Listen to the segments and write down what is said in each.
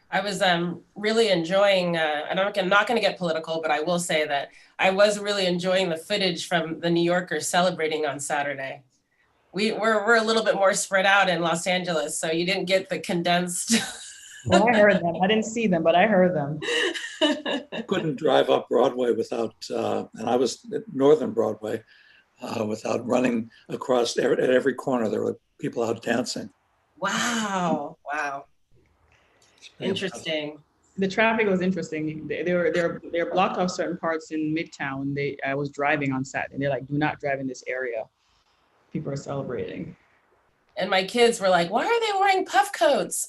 I was really enjoying, and I'm not going to get political, but I will say that I was really enjoying the footage from the New Yorkers celebrating on Saturday. We're a little bit more spread out in Los Angeles, so you didn't get the condensed. Well, I heard them. I didn't see them, but I heard them. Couldn't drive up Broadway without, and I was at Northern Broadway, without running across at every corner. There were people out dancing. Wow. Wow. It's pretty impressive. Interesting. The traffic was interesting. They're blocked off certain parts in Midtown. I was driving on Saturday, and they're like, "Do not drive in this area." People are celebrating. And my kids were like, why are they wearing puff coats?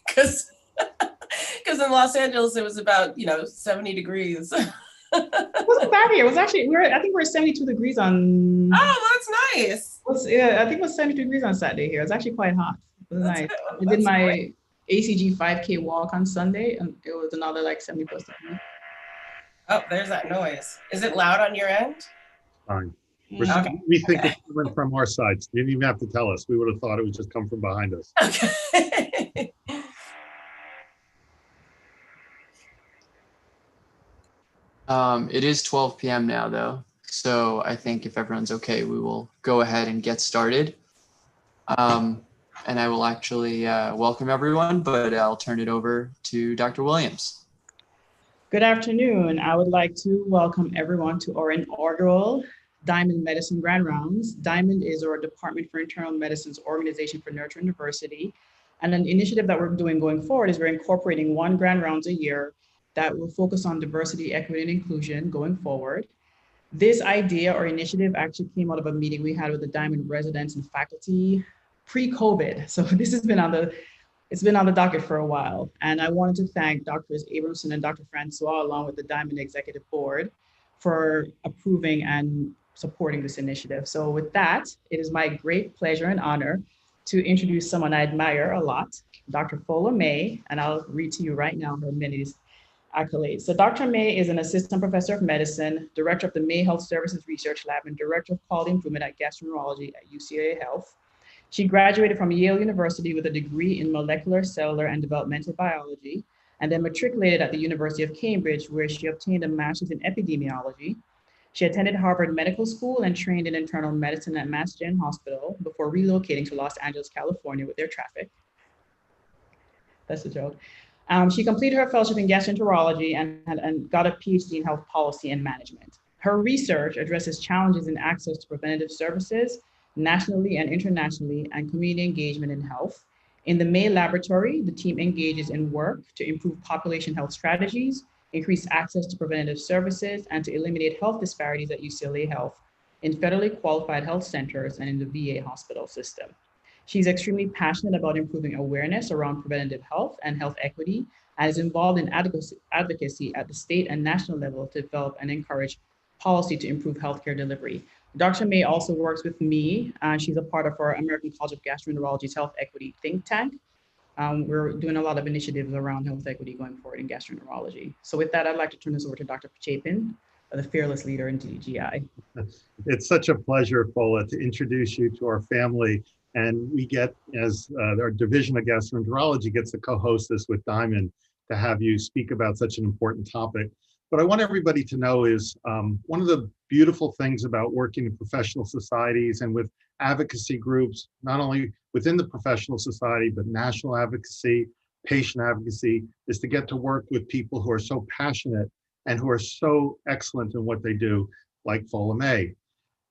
Because because in Los Angeles it was about 70 degrees. It wasn't bad here. It was actually I think we're 72 degrees on. Oh, that's nice. Yeah, I think it was 72 degrees on Saturday here. It was actually quite hot. It was That's nice. good. I did That's great. my ACG 5K walk on Sunday, and it was another like 70 plus degrees. Oh, there's that noise. Is it loud on your end? Fine. Okay. We think Okay. it's coming from our sides. You didn't even have to tell us. We would have thought it would just come from behind us. Okay. It is 12 p.m. now, though. So I think if everyone's okay, we will go ahead and get started. And I will actually welcome everyone, but I'll turn it over to Dr. Williams. Good afternoon. I would like to welcome everyone to our inaugural Diamond Medicine Grand Rounds. Diamond is our Department for Internal Medicine's organization for nurture and diversity. And an initiative that we're doing going forward is we're incorporating one Grand Rounds a year that will focus on diversity, equity, and inclusion going forward. This idea or initiative actually came out of a meeting we had with the Diamond residents and faculty pre-COVID. So this has been it's been on the docket for a while. And I wanted to thank Drs. Abramson and Dr. Francois, along with the Diamond Executive Board, for approving and supporting this initiative. So with that, it is my great pleasure and honor to introduce someone I admire a lot, Dr. Fola May, and I'll read to you right now her many accolades. So Dr. May is an assistant professor of medicine, director of the May Health Services Research Lab, and director of quality improvement at gastroenterology at UCLA Health. She graduated from Yale University with a degree in molecular, cellular, and developmental biology, and then matriculated at the University of Cambridge, where she obtained a master's in epidemiology. She attended Harvard Medical School and trained in internal medicine at Mass Gen Hospital before relocating to Los Angeles, California with their traffic. That's a joke. She completed her fellowship in gastroenterology and got a PhD in health policy and management. Her research addresses challenges in access to preventative services, nationally and internationally, and community engagement in health. In the May laboratory, the team engages in work to improve population health strategies, increase access to preventative services, and to eliminate health disparities at UCLA Health in federally qualified health centers and in the VA hospital system. She's extremely passionate about improving awareness around preventative health and health equity, and is involved in advocacy at the state and national level to develop and encourage policy to improve healthcare delivery. Dr. May also works with me. She's a part of our American College of Gastroenterology's Health Equity think tank. We're doing a lot of initiatives around health equity going forward in gastroenterology. So with that, I'd like to turn this over to Dr. Chapin, the fearless leader in DGI. It's such a pleasure, Fola, to introduce you to our family. And we get, as our division of gastroenterology gets to co-host this with Diamond, to have you speak about such an important topic. What I want everybody to know is one of the beautiful things about working in professional societies and with advocacy groups, not only within the professional society, but national advocacy, patient advocacy, is to get to work with people who are so passionate and who are so excellent in what they do, like Fola May.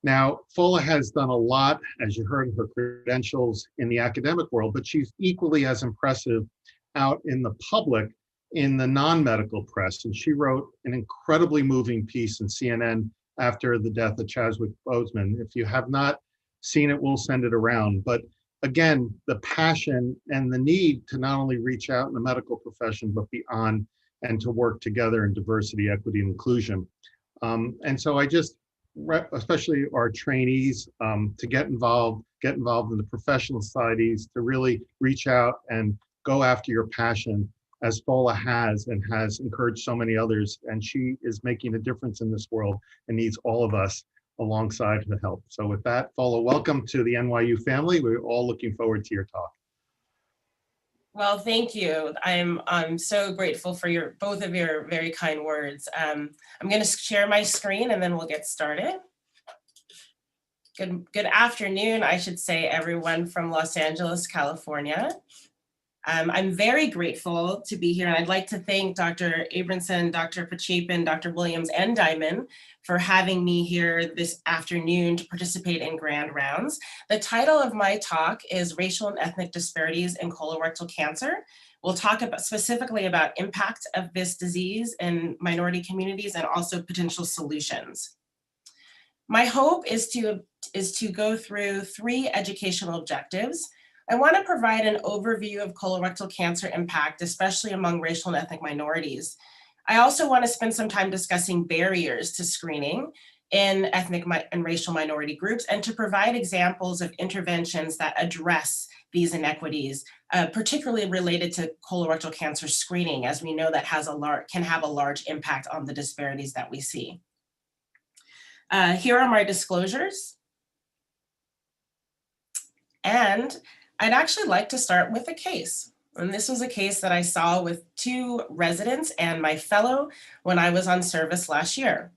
Now, Fola has done a lot, as you heard, her credentials in the academic world, but she's equally as impressive out in the public, in the non-medical press. And she wrote an incredibly moving piece in CNN after the death of Chadwick Boseman. If you have not seen it, we'll send it around. But again, the passion and the need to not only reach out in the medical profession, but beyond, and to work together in diversity, equity, and inclusion. And so I just, especially our trainees, to get involved in the professional societies, to really reach out and go after your passion, as Fola has and has encouraged so many others. And she is making a difference in this world and needs all of us alongside to help. So with that, Fola, welcome to the NYU family. We're all looking forward to your talk. Well, thank you. I'm so grateful for both of your very kind words. I'm going to share my screen and then we'll get started. Good afternoon, I should say, everyone from Los Angeles, California. I'm very grateful to be here, and I'd like to thank Dr. Abramson, Dr. Pachapin, Dr. Williams, and Diamond for having me here this afternoon to participate in Grand Rounds. The title of my talk is Racial and Ethnic Disparities in Colorectal Cancer. We'll talk specifically about impact of this disease in minority communities and also potential solutions. My hope is to go through 3 educational objectives. I want to provide an overview of colorectal cancer impact, especially among racial and ethnic minorities. I also want to spend some time discussing barriers to screening in ethnic and racial minority groups, and to provide examples of interventions that address these inequities, particularly related to colorectal cancer screening, as we know that can have a large impact on the disparities that we see. Here are my disclosures. And I'd actually like to start with a case. And this was a case that I saw with 2 residents and my fellow when I was on service last year.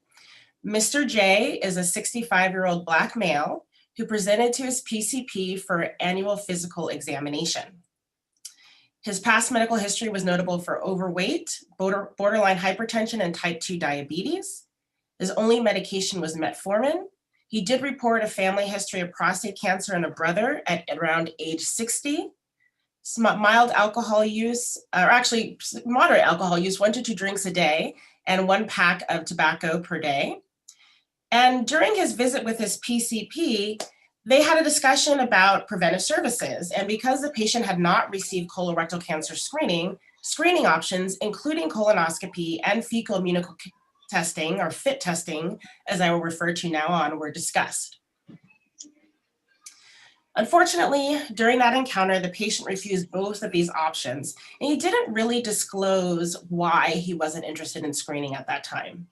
Mr. J is a 65-year-old Black male who presented to his PCP for annual physical examination. His past medical history was notable for overweight, borderline hypertension, and type 2 diabetes. His only medication was metformin. He did report a family history of prostate cancer in a brother at around age 60. Mild alcohol use, or actually moderate alcohol use, 1 to 2 drinks a day, and 1 pack of tobacco per day. And during his visit with his PCP, they had a discussion about preventive services. And because the patient had not received colorectal cancer screening options, including colonoscopy and fecal immunotesting, or FIT testing, as I will refer to now on, were discussed. Unfortunately, during that encounter, the patient refused both of these options, and he didn't really disclose why he wasn't interested in screening at that time.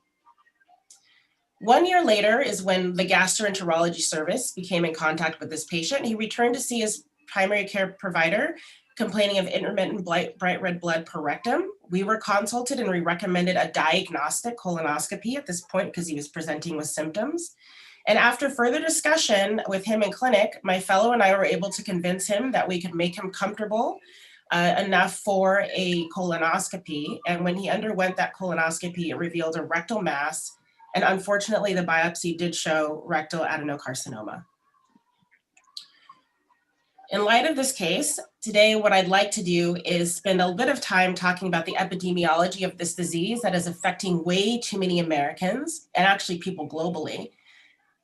1 year later is when the gastroenterology service became in contact with this patient. He returned to see his primary care provider, complaining of intermittent bright red blood per rectum. We were consulted and we recommended a diagnostic colonoscopy at this point because he was presenting with symptoms. And after further discussion with him in clinic, my fellow and I were able to convince him that we could make him comfortable enough for a colonoscopy. And when he underwent that colonoscopy, it revealed a rectal mass. And unfortunately, the biopsy did show rectal adenocarcinoma. In light of this case, today what I'd like to do is spend a bit of time talking about the epidemiology of this disease that is affecting way too many Americans, and actually people globally.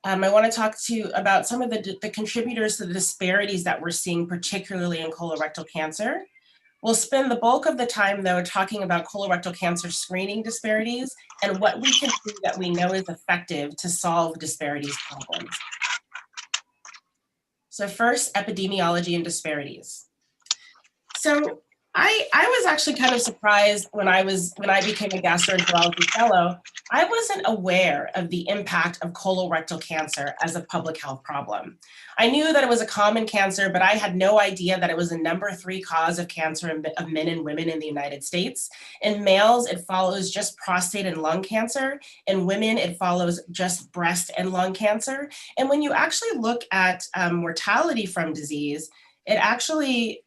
I want to talk about some of the contributors to the disparities that we're seeing, particularly in colorectal cancer. We'll spend the bulk of the time, though, talking about colorectal cancer screening disparities and what we can do that we know is effective to solve disparities problems. So first, epidemiology and disparities. So I was actually kind of surprised when I became a gastroenterology fellow. I wasn't aware of the impact of colorectal cancer as a public health problem. I knew that it was a common cancer, but I had no idea that it was a number 3 cause of cancer of men and women in the United States. In males, it follows just prostate and lung cancer. In women, it follows just breast and lung cancer. And when you actually look at mortality from disease, it actually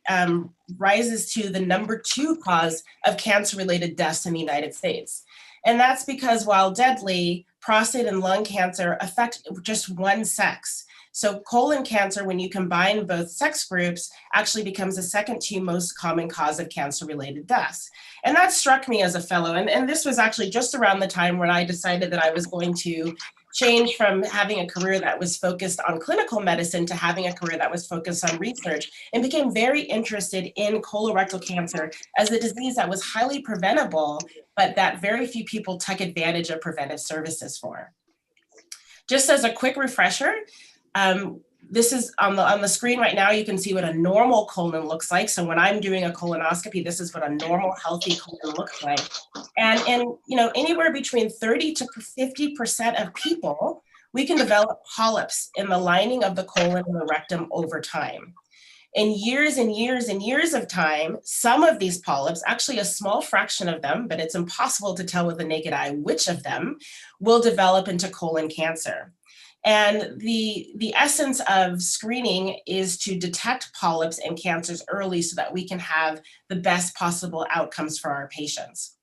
rises to the number 2 cause of cancer-related deaths in the United States. And that's because while deadly, prostate and lung cancer affect just one sex. So colon cancer, when you combine both sex groups, actually becomes the second 2 most common cause of cancer-related deaths. And that struck me as a fellow. And this was actually just around the time when I decided that I was going to change from having a career that was focused on clinical medicine to having a career that was focused on research, and became very interested in colorectal cancer as a disease that was highly preventable, but that very few people took advantage of preventive services for. Just as a quick refresher, this is on the screen right now. You can see what a normal colon looks like. So when I'm doing a colonoscopy, this is what a normal healthy colon looks like. And in anywhere between 30 to 50% of people, we can develop polyps in the lining of the colon and the rectum over time. In years and years and years of time, some of these polyps, actually a small fraction of them, but it's impossible to tell with the naked eye which of them, will develop into colon cancer. And the essence of screening is to detect polyps and cancers early so that we can have the best possible outcomes for our patients.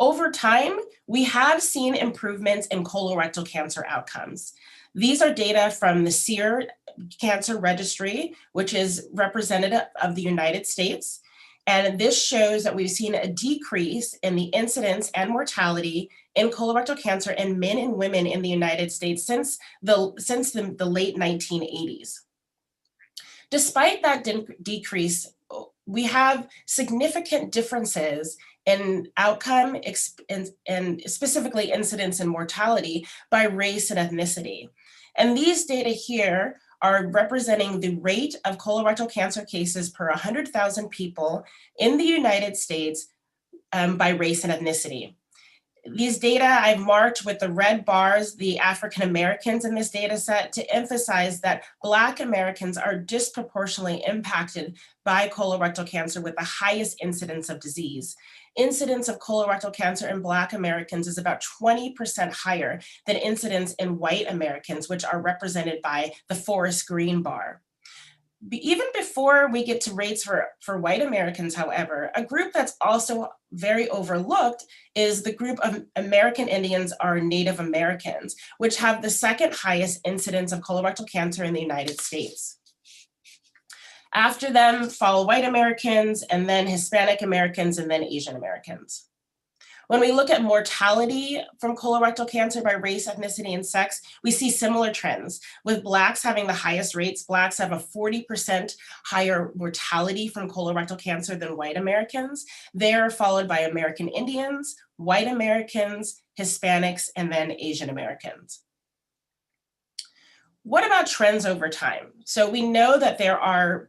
Over time, we have seen improvements in colorectal cancer outcomes. These are data from the SEER Cancer Registry, which is representative of the United States. And this shows that we've seen a decrease in the incidence and mortality in colorectal cancer in men and women in the United States since the late 1980s. Despite that decrease, we have significant differences in outcome and specifically incidence and mortality by race and ethnicity. And these data here are representing the rate of colorectal cancer cases per 100,000 people in the United States by race and ethnicity. These data I've marked with the red bars, the African Americans in this data set, to emphasize that Black Americans are disproportionately impacted by colorectal cancer with the highest incidence of disease. Incidence of colorectal cancer in Black Americans is about 20% higher than incidence in white Americans, which are represented by the forest green bar. Even before we get to rates for white Americans, however, a group that's also very overlooked is the group of American Indians or Native Americans, which have the second highest incidence of colorectal cancer in the United States. After them follow white Americans, and then Hispanic Americans, and then Asian Americans. When we look at mortality from colorectal cancer by race, ethnicity, and sex, we see similar trends, with Blacks having the highest rates. Blacks have a 40% higher mortality from colorectal cancer than white Americans. They are followed by American Indians, white Americans, Hispanics, and then Asian Americans. What about trends over time? So we know that there are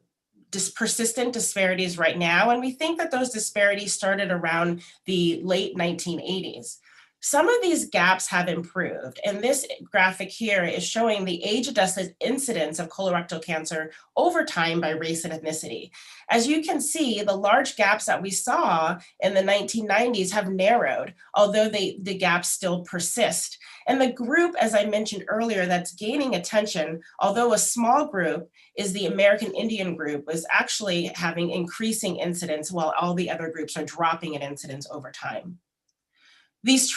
persistent disparities right now, and we think that those disparities started around the late 1980s. Some of these gaps have improved, and this graphic here is showing the age-adjusted incidence of colorectal cancer over time by race and ethnicity. As you can see, the large gaps that we saw in the 1990s have narrowed, although the gaps still persist. And the group, as I mentioned earlier, that's gaining attention, although a small group, is the American Indian group, was actually having increasing incidence while all the other groups are dropping in incidence over time. This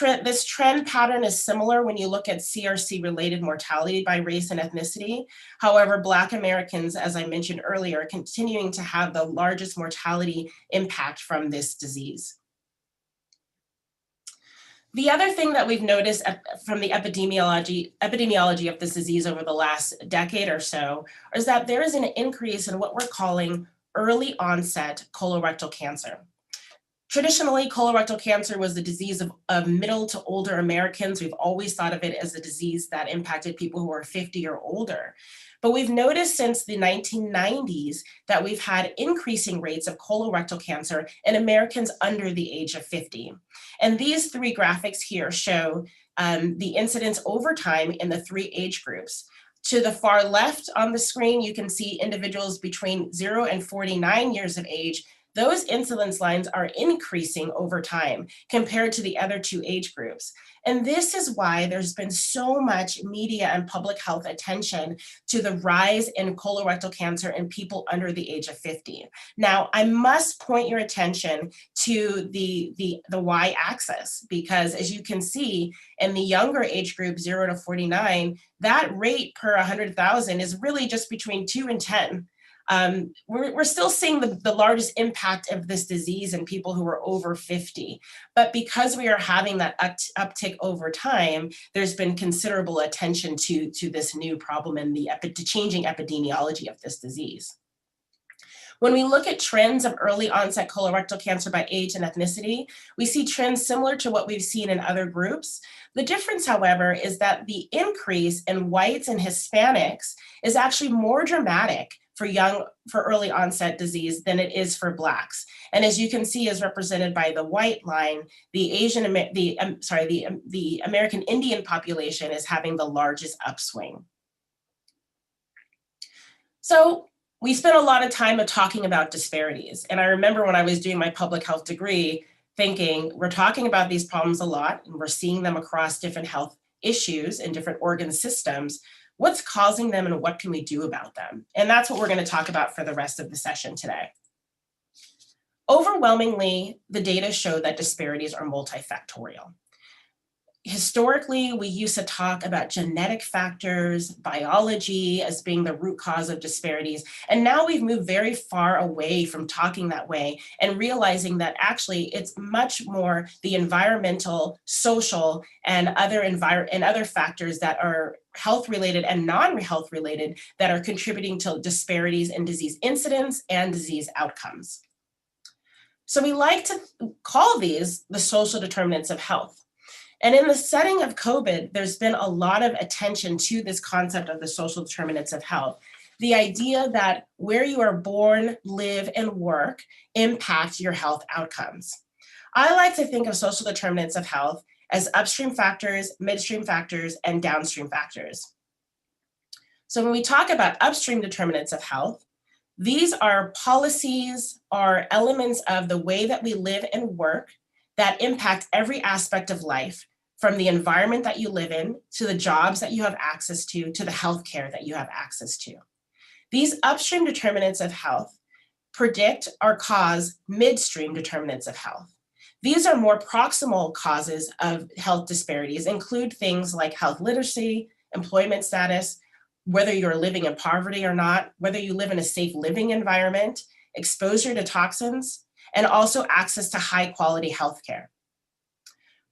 trend pattern is similar when you look at CRC-related mortality by race and ethnicity. However, Black Americans, as I mentioned earlier, are continuing to have the largest mortality impact from this disease. The other thing that we've noticed from the epidemiology of this disease over the last decade or so is that there is an increase in what we're calling early onset colorectal cancer. Traditionally, colorectal cancer was the disease of middle to older Americans. We've always thought of it as a disease that impacted people who are 50 or older. But we've noticed since the 1990s that we've had increasing rates of colorectal cancer in Americans under the age of 50. And these three graphics here show the incidence over time in the three age groups. To the far left on the screen, you can see individuals between 0 and 49 years of age. Those incidence lines are increasing over time compared to the other two age groups. And this is why there's been so much media and public health attention to the rise in colorectal cancer in people under the age of 50. Now, I must point your attention to the y-axis, because as you can see, in the younger age group, 0 to 49, that rate per 100,000 is really just between 2 and 10. We're still seeing the largest impact of this disease in people who are over 50. But because we are having that uptick over time, there's been considerable attention to this new problem and the changing epidemiology of this disease. When we look at trends of early onset colorectal cancer by age and ethnicity, we see trends similar to what we've seen in other groups. The difference, however, is that the increase in whites and Hispanics is actually more dramatic for early onset disease than it is for Blacks. And as you can see, as represented by the white line, the American Indian population is having the largest upswing. So We spent a lot of time talking about disparities. And I remember when I was doing my public health degree, thinking we're talking about these problems a lot and we're seeing them across different health issues and different organ systems. What's causing them and what can we do about them? And that's what we're going to talk about for the rest of the session today. Overwhelmingly, the data show that disparities are multifactorial. Historically, we used to talk about genetic factors, biology as being the root cause of disparities. And now we've moved very far away from talking that way and realizing that actually it's much more the environmental, social, and other factors that are health related and non-health related that are contributing to disparities in disease incidence and disease outcomes. So we like to call these the social determinants of health. And in the setting of COVID, there's been a lot of attention to this concept of the social determinants of health. The idea that where you are born, live, and work impact your health outcomes. I like to think of social determinants of health as upstream factors, midstream factors, and downstream factors. So when we talk about upstream determinants of health, these are policies, are elements of the way that we live and work that impact every aspect of life, from the environment that you live in, to the jobs that you have access to the healthcare that you have access to. These upstream determinants of health predict or cause midstream determinants of health. These are more proximal causes of health disparities, include things like health literacy, employment status, whether you're living in poverty or not, whether you live in a safe living environment, exposure to toxins, and also access to high quality healthcare.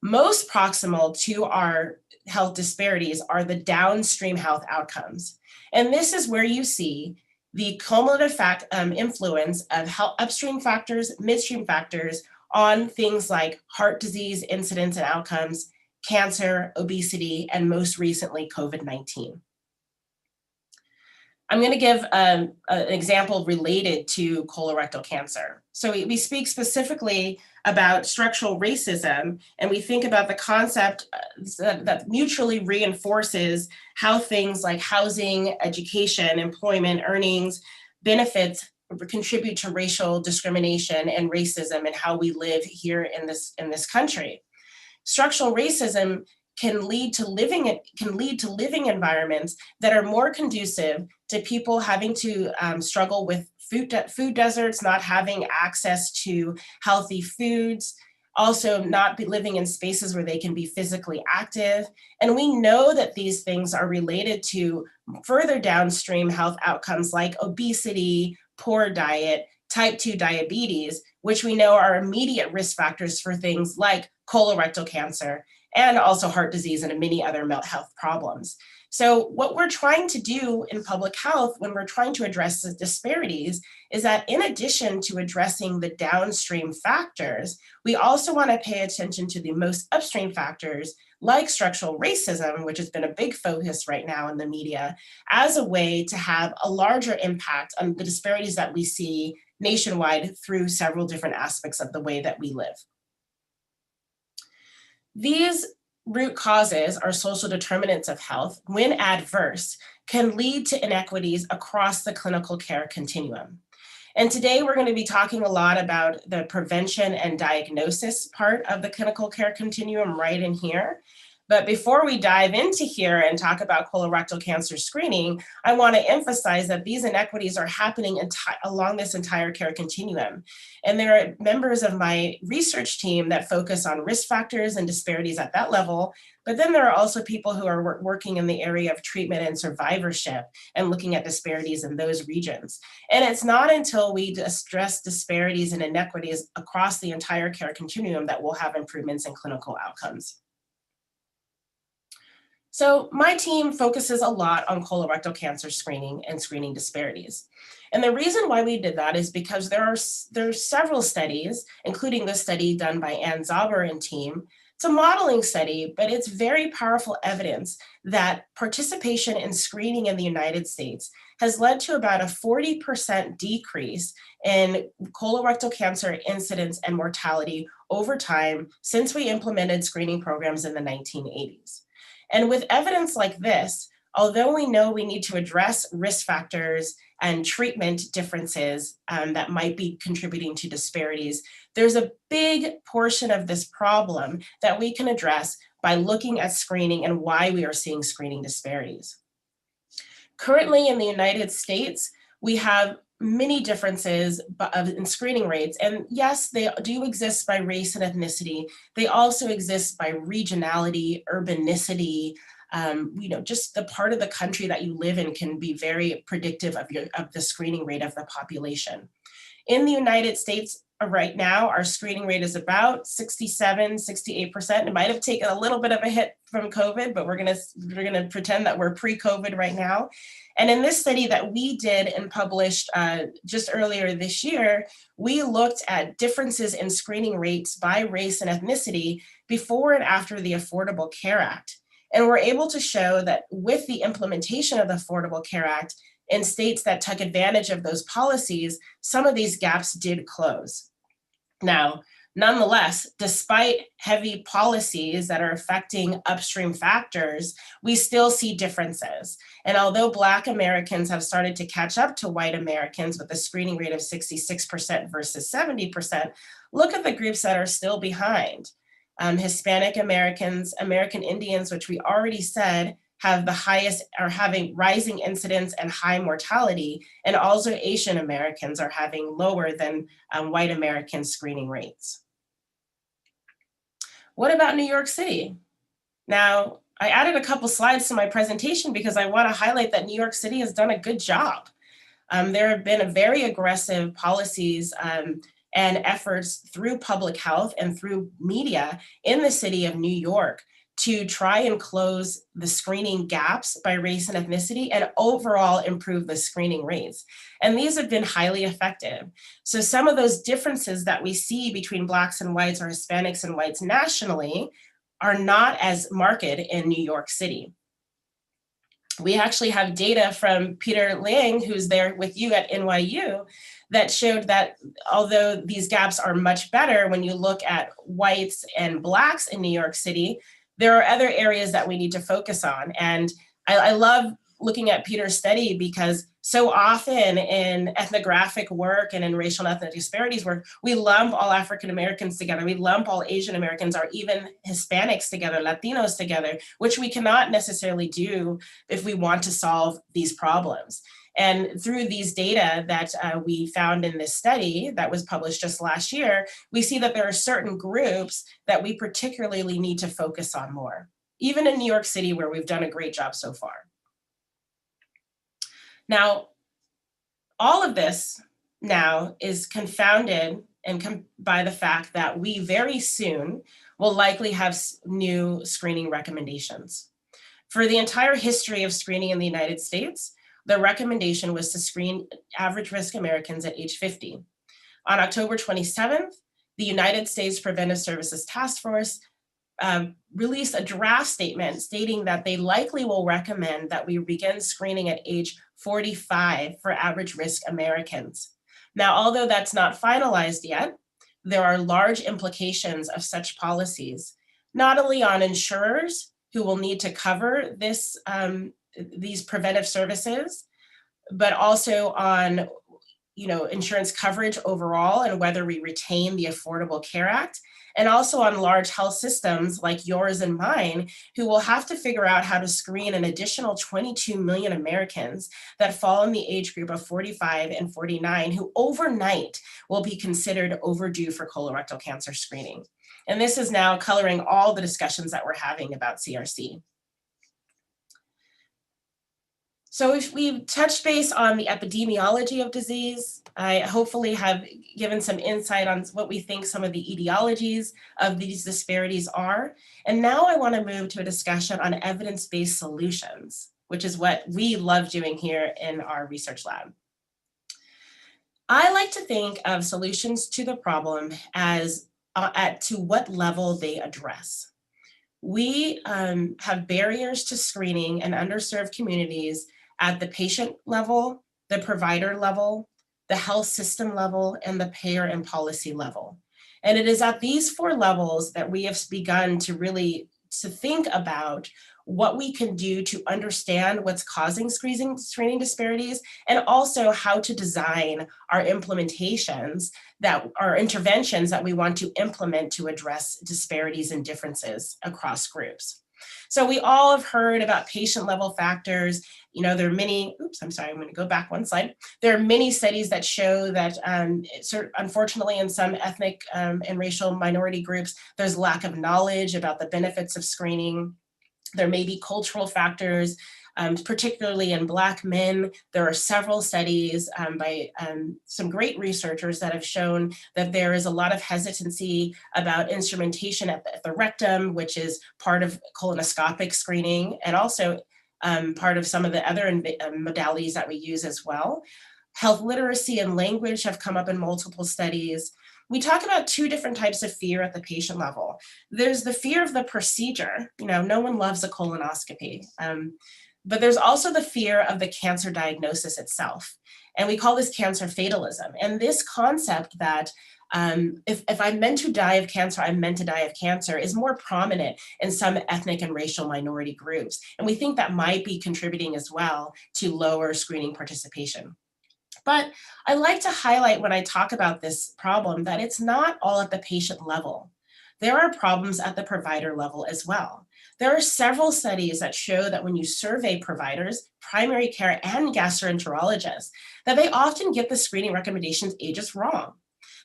Most proximal to our health disparities are the downstream health outcomes. And this is where you see the cumulative influence of upstream factors, midstream factors on things like heart disease incidence and outcomes, cancer, obesity, and most recently, COVID-19. I'm going to give an example related to colorectal cancer. So we speak specifically about structural racism, and we think about the concept that mutually reinforces how things like housing, education, employment, earnings, benefits contribute to racial discrimination and racism and how we live here in this country. Structural racism can lead to living environments that are more conducive to people having to struggle with food deserts, not having access to healthy foods, also not be living in spaces where they can be physically active. And we know that these things are related to further downstream health outcomes like obesity, poor diet, type 2 diabetes, which we know are immediate risk factors for things like colorectal cancer and also heart disease and many other health problems. So what we're trying to do in public health when we're trying to address the disparities is that in addition to addressing the downstream factors, we also want to pay attention to the most upstream factors like structural racism, which has been a big focus right now in the media, as a way to have a larger impact on the disparities that we see nationwide through several different aspects of the way that we live. These root causes or social determinants of health, when adverse, can lead to inequities across the clinical care continuum. And today we're going to be talking a lot about the prevention and diagnosis part of the clinical care continuum right in here. But before we dive into here and talk about colorectal cancer screening, I want to emphasize that these inequities are happening along this entire care continuum. And there are members of my research team that focus on risk factors and disparities at that level. But then there are also people who are working in the area of treatment and survivorship and looking at disparities in those regions. And it's not until we address disparities and inequities across the entire care continuum that we'll have improvements in clinical outcomes. So my team focuses a lot on colorectal cancer screening and screening disparities. And the reason why we did that is because there's several studies, including the study done by Ann Zauber and team. It's a modeling study, but it's very powerful evidence that participation in screening in the United States has led to about a 40% decrease in colorectal cancer incidence and mortality over time since we implemented screening programs in the 1980s. And with evidence like this, although we know we need to address risk factors and treatment differences that might be contributing to disparities, there's a big portion of this problem that we can address by looking at screening and why we are seeing screening disparities. Currently in the United States, we have many differences in screening rates. And yes, they do exist by race and ethnicity. They also exist by regionality, urbanicity. Just the part of the country that you live in can be very predictive of the screening rate of the population. In the United States right now, our screening rate is about 67, 68%. It might have taken a little bit of a hit from COVID, but we're gonna pretend that we're pre-COVID right now. And in this study that we did and published just earlier this year, we looked at differences in screening rates by race and ethnicity before and after the Affordable Care Act. And we're able to show that with the implementation of the Affordable Care Act in states that took advantage of those policies, some of these gaps did close. Now, nonetheless, despite heavy policies that are affecting upstream factors, we still see differences. And although Black Americans have started to catch up to white Americans with a screening rate of 66% versus 70%, look at the groups that are still behind. Hispanic Americans, American Indians, which we already said have the highest, are having rising incidence and high mortality, and also Asian Americans are having lower than white American screening rates. What about New York City? Now, I added a couple slides to my presentation because I want to highlight that New York City has done a good job. There have been very aggressive policies and efforts through public health and through media in the city of New York to try and close the screening gaps by race and ethnicity and overall improve the screening rates. And these have been highly effective. So some of those differences that we see between Blacks and whites or Hispanics and whites nationally are not as marked in New York City. We actually have data from Peter Liang, who's there with you at NYU, that showed that although these gaps are much better when you look at whites and Blacks in New York City, there are other areas that we need to focus on. And I love looking at Peter's study because so often in ethnographic work and in racial and ethnic disparities work, we lump all African Americans together, we lump all Asian Americans or even Hispanics together, Latinos together, which we cannot necessarily do if we want to solve these problems. And through these data that we found in this study that was published just last year, we see that there are certain groups that we particularly need to focus on more, even in New York City, where we've done a great job so far. Now, all of this now is confounded by the fact that we very soon will likely have new screening recommendations. For the entire history of screening in the United States, the recommendation was to screen average risk Americans at age 50. On October 27th, the United States Preventive Services Task Force released a draft statement stating that they likely will recommend that we begin screening at age 45 for average risk Americans. Now, although that's not finalized yet, there are large implications of such policies, not only on insurers who will need to cover this, these preventive services, but also on insurance coverage overall and whether we retain the Affordable Care Act, and also on large health systems like yours and mine, who will have to figure out how to screen an additional 22 million Americans that fall in the age group of 45 and 49, who overnight will be considered overdue for colorectal cancer screening. And this is now coloring all the discussions that we're having about CRC. So if we've touched base on the epidemiology of disease, I hopefully have given some insight on what we think some of the etiologies of these disparities are. And now I want to move to a discussion on evidence-based solutions, which is what we love doing here in our research lab. I like to think of solutions to the problem as to what level they address. We have barriers to screening in underserved communities at the patient level, the provider level, the health system level, and the payer and policy level. And it is at these four levels that we have begun to really to think about what we can do to understand what's causing screening disparities, and also how to design our implementations that are interventions that we want to implement to address disparities and differences across groups. So we all have heard about patient level factors. You know, there are many, I'm going to go back one slide. There are many studies that show that unfortunately in some ethnic and racial minority groups, there's lack of knowledge about the benefits of screening. There may be cultural factors, particularly in Black men. There are several studies by some great researchers that have shown that there is a lot of hesitancy about instrumentation at the rectum, which is part of colonoscopic screening, and also part of some of the other modalities that we use as well. Health literacy and language have come up in multiple studies. We talk about two different types of fear at the patient level. There's the fear of the procedure. You know, no one loves a colonoscopy. But there's also the fear of the cancer diagnosis itself. And we call this cancer fatalism. And this concept that if I'm meant to die of cancer, I'm meant to die of cancer is more prominent in some ethnic and racial minority groups. And we think that might be contributing as well to lower screening participation. But I like to highlight when I talk about this problem that it's not all at the patient level. There are problems at the provider level as well. There are several studies that show that when you survey providers, primary care and gastroenterologists, that they often get the screening recommendations ages wrong,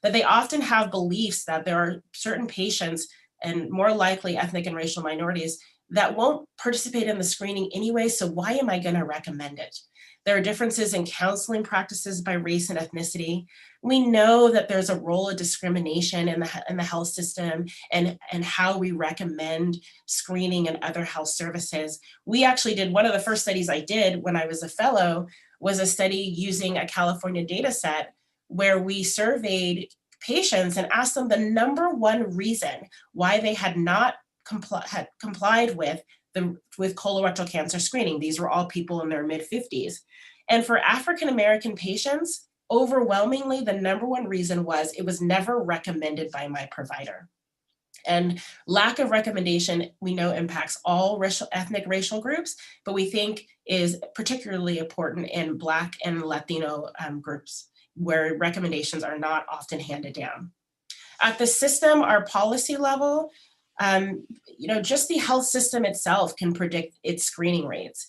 that they often have beliefs that there are certain patients, and more likely ethnic and racial minorities, that won't participate in the screening anyway, so why am I going to recommend it? There are differences in counseling practices by race and ethnicity. We know that there's a role of discrimination in the health system and how we recommend screening and other health services. We actually did, one of the first studies I did when I was a fellow was a study using a California data set where we surveyed patients and asked them the number one reason why they had not complied with colorectal cancer screening. These were all people in their mid-50s. And for African-American patients, overwhelmingly, the number one reason was it was never recommended by my provider. And lack of recommendation, we know, impacts all ethnic racial groups, but we think is particularly important in Black and Latino groups, where recommendations are not often handed down. At the system or policy level, just the health system itself can predict its screening rates.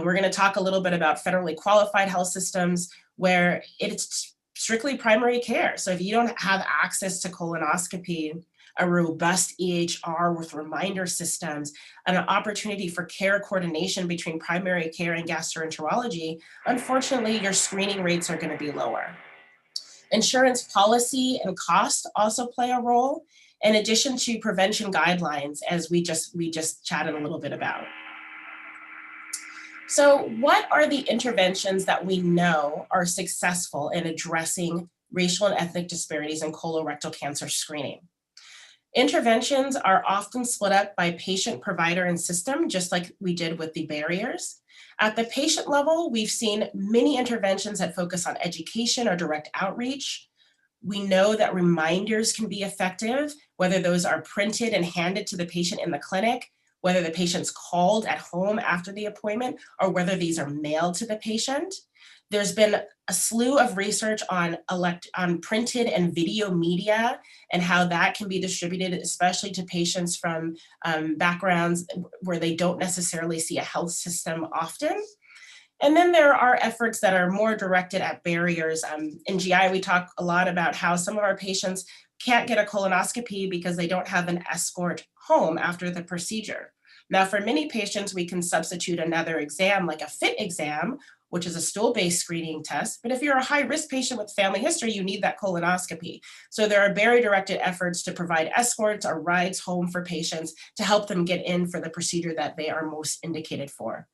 We're going to talk a little bit about federally qualified health systems where it's strictly primary care. So if you don't have access to colonoscopy, a robust EHR with reminder systems, and an opportunity for care coordination between primary care and gastroenterology, unfortunately, your screening rates are going to be lower. Insurance policy and cost also play a role, in addition to prevention guidelines, as we just chatted a little bit about. So what are the interventions that we know are successful in addressing racial and ethnic disparities in colorectal cancer screening? Interventions are often split up by patient, provider, and system, just like we did with the barriers. At the patient level, we've seen many interventions that focus on education or direct outreach. We know that reminders can be effective, whether those are printed and handed to the patient in the clinic, whether the patient's called at home after the appointment, or whether these are mailed to the patient. There's been a slew of research on printed and video media and how that can be distributed, especially to patients from backgrounds where they don't necessarily see a health system often. And then there are efforts that are more directed at barriers. In GI, we talk a lot about how some of our patients can't get a colonoscopy because they don't have an escort home after the procedure. Now, for many patients, we can substitute another exam like a FIT exam, which is a stool-based screening test. But if you're a high-risk patient with family history, you need that colonoscopy. So there are barrier-directed efforts to provide escorts or rides home for patients to help them get in for the procedure that they are most indicated for.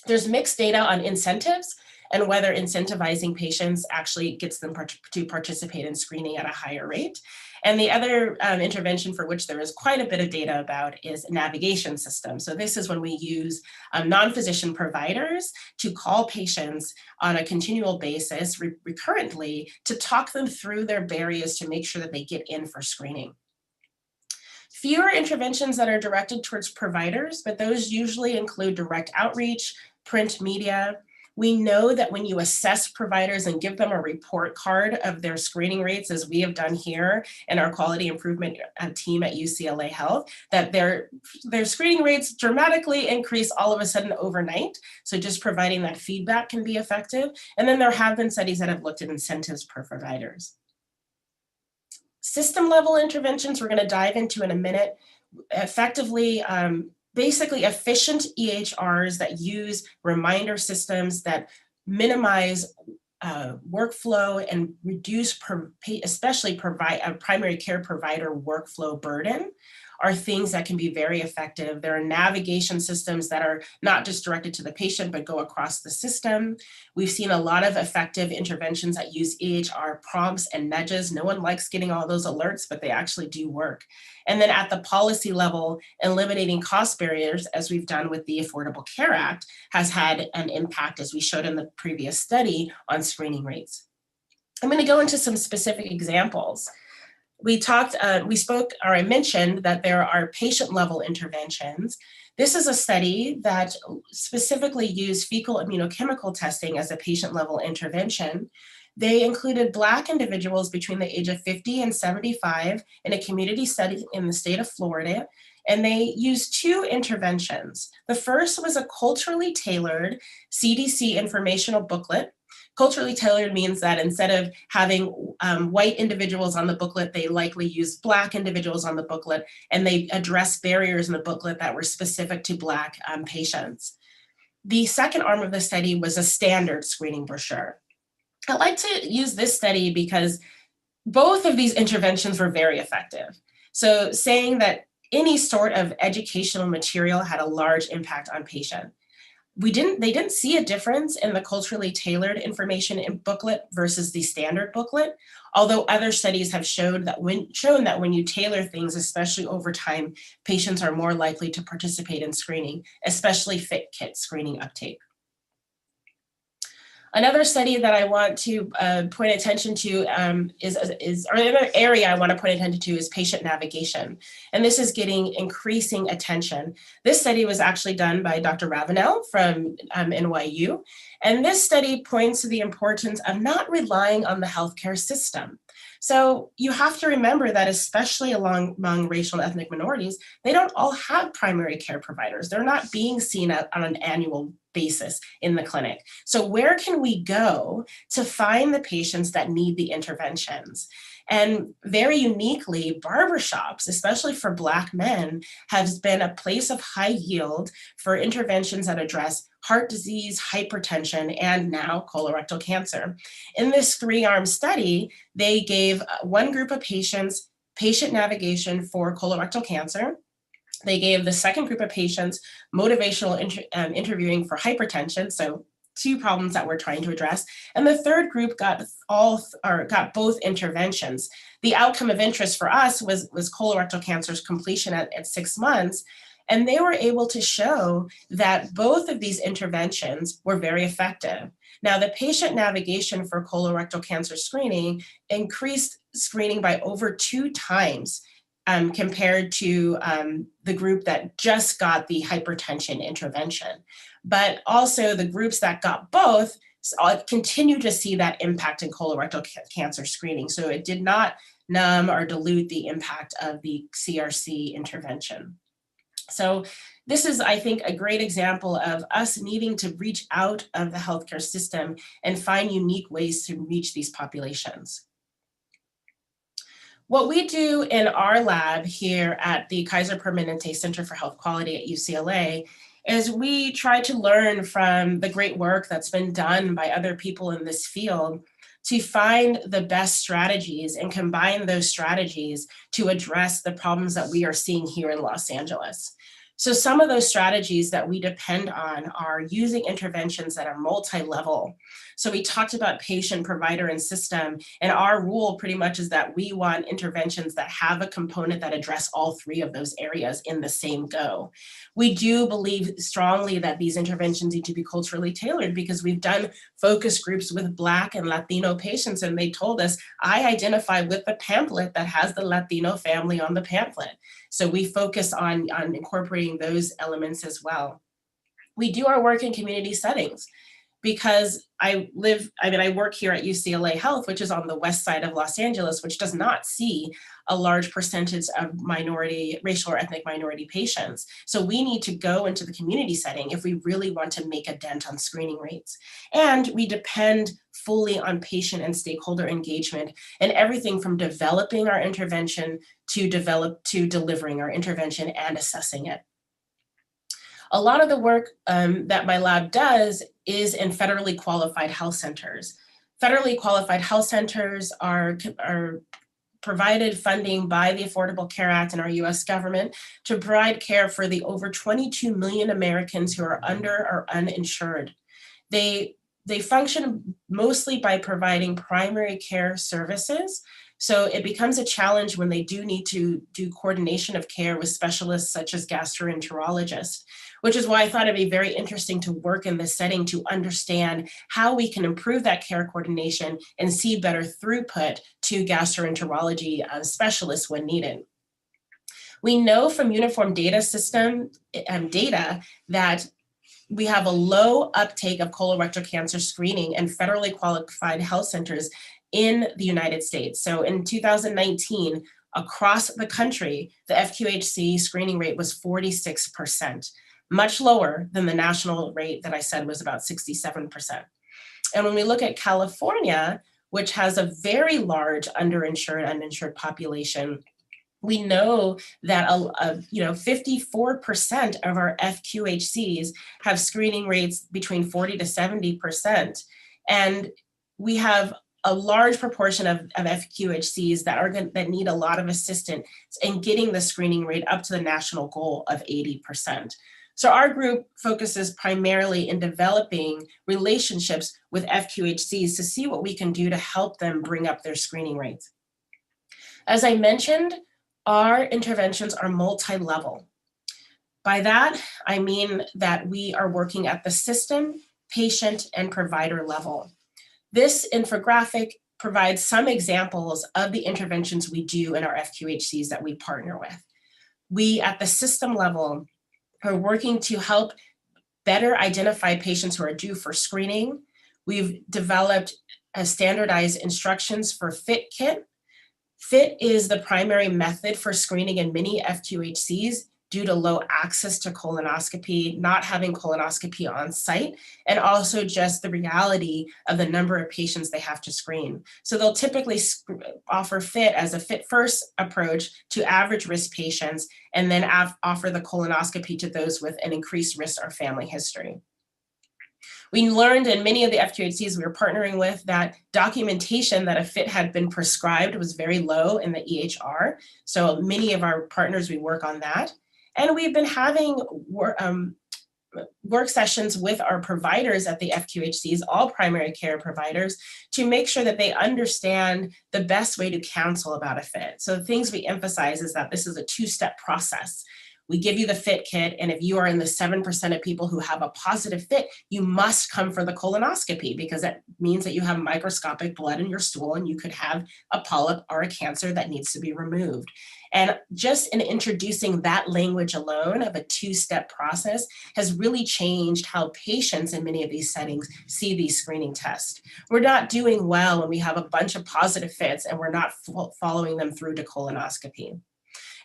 There's mixed data on incentives and whether incentivizing patients actually gets them to participate in screening at a higher rate. And the other intervention for which there is quite a bit of data about is navigation system. So this is when we use non-physician providers to call patients on a continual basis recurrently to talk them through their barriers to make sure that they get in for screening. fewer interventions that are directed towards providers, but those usually include direct outreach, print media. We know that when you assess providers and give them a report card of their screening rates, as we have done here in our quality improvement team at UCLA Health, that their screening rates dramatically increase all of a sudden overnight. So just providing that feedback can be effective. And then there have been studies that have looked at incentives per providers. System level interventions we're going to dive into in a minute. Effectively, basically efficient EHRs that use reminder systems that minimize workflow and reduce especially primary care provider workflow burden are things that can be very effective. There are navigation systems that are not just directed to the patient, but go across the system. We've seen a lot of effective interventions that use EHR prompts and nudges. No one likes getting all those alerts, but they actually do work. And then at the policy level, eliminating cost barriers, as we've done with the Affordable Care Act, has had an impact, as we showed in the previous study, on screening rates. I'm going to go into some specific examples. I mentioned that there are patient level interventions. This is a study that specifically used fecal immunochemical testing as a patient level intervention. They included Black individuals between the age of 50 and 75 in a community study in the state of Florida, and they used two interventions. The first was a culturally tailored CDC informational booklet. Culturally tailored means that instead of having white individuals on the booklet, they likely used Black individuals on the booklet, and they addressed barriers in the booklet that were specific to Black patients. The second arm of the study was a standard screening brochure. I like to use this study because both of these interventions were very effective. So saying that any sort of educational material had a large impact on patient. They didn't see a difference in the culturally tailored information in booklet versus the standard booklet, although other studies have shown that when you tailor things, especially over time, patients are more likely to participate in screening, especially fit kit screening uptake. Another study that I want to point attention to or another area I want to point attention to is patient navigation. And this is getting increasing attention. This study was actually done by Dr. Ravenel from NYU. And this study points to the importance of not relying on the healthcare system. So you have to remember that especially among racial and ethnic minorities, they don't all have primary care providers. They're not being seen on an annual basis in the clinic. So where can we go to find the patients that need the interventions? And very uniquely, barbershops, especially for Black men, has been a place of high yield for interventions that address heart disease, hypertension, and now colorectal cancer. In this 3-arm study, they gave one group of patients patient navigation for colorectal cancer. They gave the second group of patients motivational interviewing for hypertension, so 2 problems that we're trying to address. And the third group got both interventions. The outcome of interest for us was colorectal cancer's completion at 6 months. And they were able to show that both of these interventions were very effective. Now, the patient navigation for colorectal cancer screening increased screening by over 2 times compared to the group that just got the hypertension intervention. But also the groups that got both continue to see that impact in colorectal cancer screening. So it did not numb or dilute the impact of the CRC intervention. So this is, I think, a great example of us needing to reach out of the healthcare system and find unique ways to reach these populations. What we do in our lab here at the Kaiser Permanente Center for Health Quality at UCLA is we try to learn from the great work that's been done by other people in this field to find the best strategies and combine those strategies to address the problems that we are seeing here in Los Angeles. So some of those strategies that we depend on are using interventions that are multi-level. So we talked about patient, provider, and system, and our rule pretty much is that we want interventions that have a component that address all 3 of those areas in the same go. We do believe strongly that these interventions need to be culturally tailored because we've done focus groups with Black and Latino patients, and they told us, I identify with the pamphlet that has the Latino family on the pamphlet. So we focus on incorporating those elements as well. We do our work in community settings because I work here at UCLA Health, which is on the west side of Los Angeles, which does not see a large percentage of racial or ethnic minority patients. So we need to go into the community setting if we really want to make a dent on screening rates. And we depend fully on patient and stakeholder engagement and everything from developing our intervention to delivering our intervention and assessing it. A lot of the work that my lab does is in federally qualified health centers. Federally qualified health centers are provided funding by the Affordable Care Act and our US government to provide care for the over 22 million Americans who are under or uninsured. They function mostly by providing primary care services. So it becomes a challenge when they do need to do coordination of care with specialists such as gastroenterologists, which is why I thought it'd be very interesting to work in this setting to understand how we can improve that care coordination and see better throughput to gastroenterology specialists when needed. We know from Uniform Data System data that we have a low uptake of colorectal cancer screening in federally qualified health centers in the United States. So in 2019, across the country, the FQHC screening rate was 46%, much lower than the national rate that I said was about 67%. And when we look at California, which has a very large underinsured, uninsured population, we know that 54% of our FQHCs have screening rates between 40 to 70%. And we have a large proportion of FQHCs that need a lot of assistance in getting the screening rate up to the national goal of 80%. So our group focuses primarily in developing relationships with FQHCs to see what we can do to help them bring up their screening rates. As I mentioned, our interventions are multi-level. By that, I mean that we are working at the system, patient, and provider level. This infographic provides some examples of the interventions we do in our FQHCs that we partner with. We, at the system level, are working to help better identify patients who are due for screening. We've developed standardized instructions for FIT-KIT. FIT is the primary method for screening in many FQHCs due to low access to colonoscopy, not having colonoscopy on site, and also just the reality of the number of patients they have to screen. So they'll typically offer FIT as a FIT first approach to average risk patients, and then offer the colonoscopy to those with an increased risk or family history. We learned in many of the FQHCs we were partnering with that documentation that a FIT had been prescribed was very low in the EHR. So many of our partners, we work on that. And we've been having work sessions with our providers at the FQHCs, all primary care providers, to make sure that they understand the best way to counsel about a FIT. So the things we emphasize is that this is a two-step process. We give you the FIT kit, and if you are in the 7% of people who have a positive FIT, you must come for the colonoscopy, because that means that you have microscopic blood in your stool and you could have a polyp or a cancer that needs to be removed. And just in introducing that language alone of a two-step process has really changed how patients in many of these settings see these screening tests. We're not doing well when we have a bunch of positive FITs and we're not following them through to colonoscopy.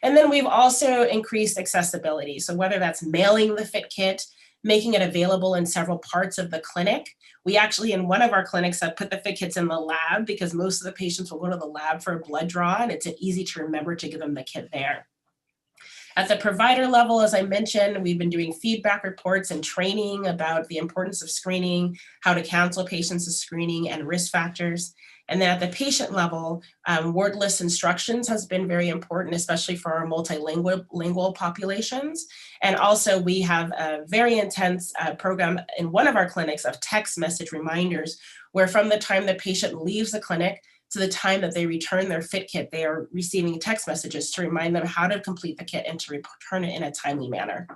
And then we've also increased accessibility. So whether that's mailing the FIT kit, making it available in several parts of the clinic. We actually, in one of our clinics, have put the FIT kits in the lab because most of the patients will go to the lab for a blood draw, and it's easy to remember to give them the kit there. At the provider level, as I mentioned, we've been doing feedback reports and training about the importance of screening, how to counsel patients of screening and risk factors. And then at the patient level, wordless instructions has been very important, especially for our multilingual populations. And also we have a very intense program in one of our clinics of text message reminders, where from the time the patient leaves the clinic to the time that they return their FIT kit, they are receiving text messages to remind them how to complete the kit and to return it in a timely manner.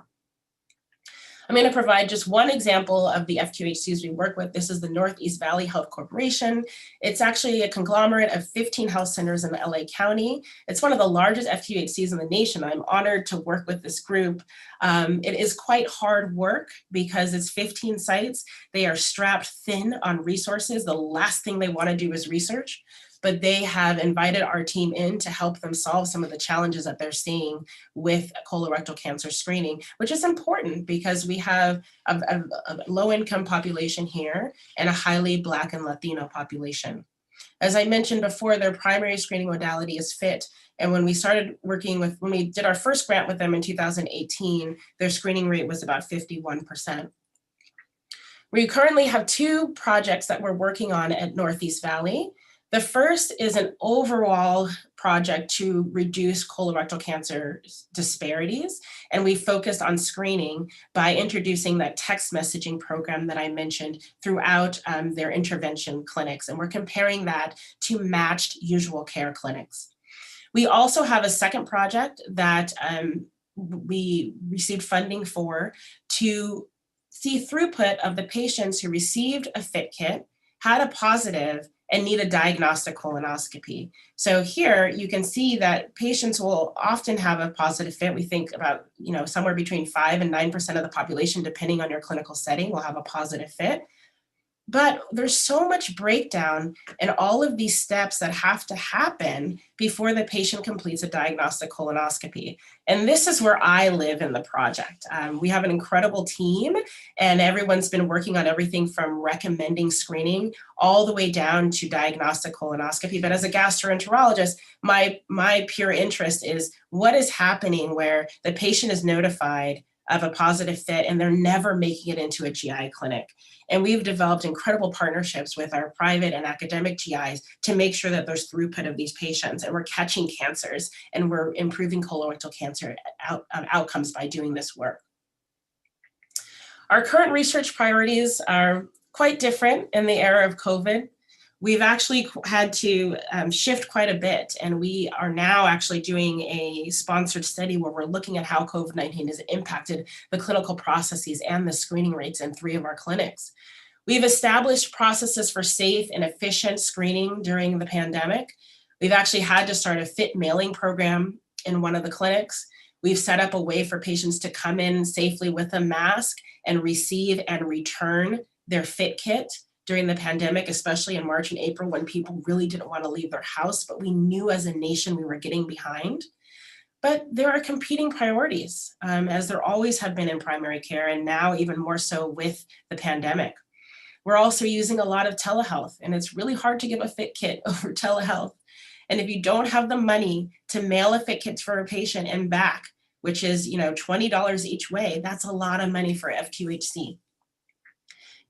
I'm going to provide just one example of the FQHCs we work with. This is the Northeast Valley Health Corporation. It's actually a conglomerate of 15 health centers in LA County. It's one of the largest FQHCs in the nation. I'm honored to work with this group. It is quite hard work because it's 15 sites. They are strapped thin on resources. The last thing they want to do is research, but they have invited our team in to help them solve some of the challenges that they're seeing with colorectal cancer screening, which is important because we have a low-income population here and a highly Black and Latino population. As I mentioned before, their primary screening modality is FIT. And when we did our first grant with them in 2018, their screening rate was about 51%. We currently have 2 projects that we're working on at Northeast Valley. The first is an overall project to reduce colorectal cancer disparities. And we focused on screening by introducing that text messaging program that I mentioned throughout their intervention clinics. And we're comparing that to matched usual care clinics. We also have a second project that we received funding for to see throughput of the patients who received a FIT kit, had a positive, and need a diagnostic colonoscopy. So here you can see that patients will often have a positive FIT. We think about, somewhere between 5 and 9% of the population, depending on your clinical setting, will have a positive FIT. But there's so much breakdown in all of these steps that have to happen before the patient completes a diagnostic colonoscopy. And this is where I live in the project. We have an incredible team, and everyone's been working on everything from recommending screening all the way down to diagnostic colonoscopy. But as a gastroenterologist, my pure interest is what is happening where the patient is notified of a positive FIT and they're never making it into a GI clinic. And we've developed incredible partnerships with our private and academic GIs to make sure that there's throughput of these patients, and we're catching cancers and we're improving colorectal cancer outcomes by doing this work. Our current research priorities are quite different in the era of COVID. We've actually had to shift quite a bit, and we are now actually doing a sponsored study where we're looking at how COVID-19 has impacted the clinical processes and the screening rates in 3 of our clinics. We've established processes for safe and efficient screening during the pandemic. We've actually had to start a FIT mailing program in one of the clinics. We've set up a way for patients to come in safely with a mask and receive and return their FIT kit during the pandemic, especially in March and April when people really didn't want to leave their house, but we knew as a nation we were getting behind. But there are competing priorities, as there always have been in primary care, and now even more so with the pandemic. We're also using a lot of telehealth, and it's really hard to give a FIT kit over telehealth. And if you don't have the money to mail a FIT kit for a patient and back, which is $20 each way, that's a lot of money for FQHC.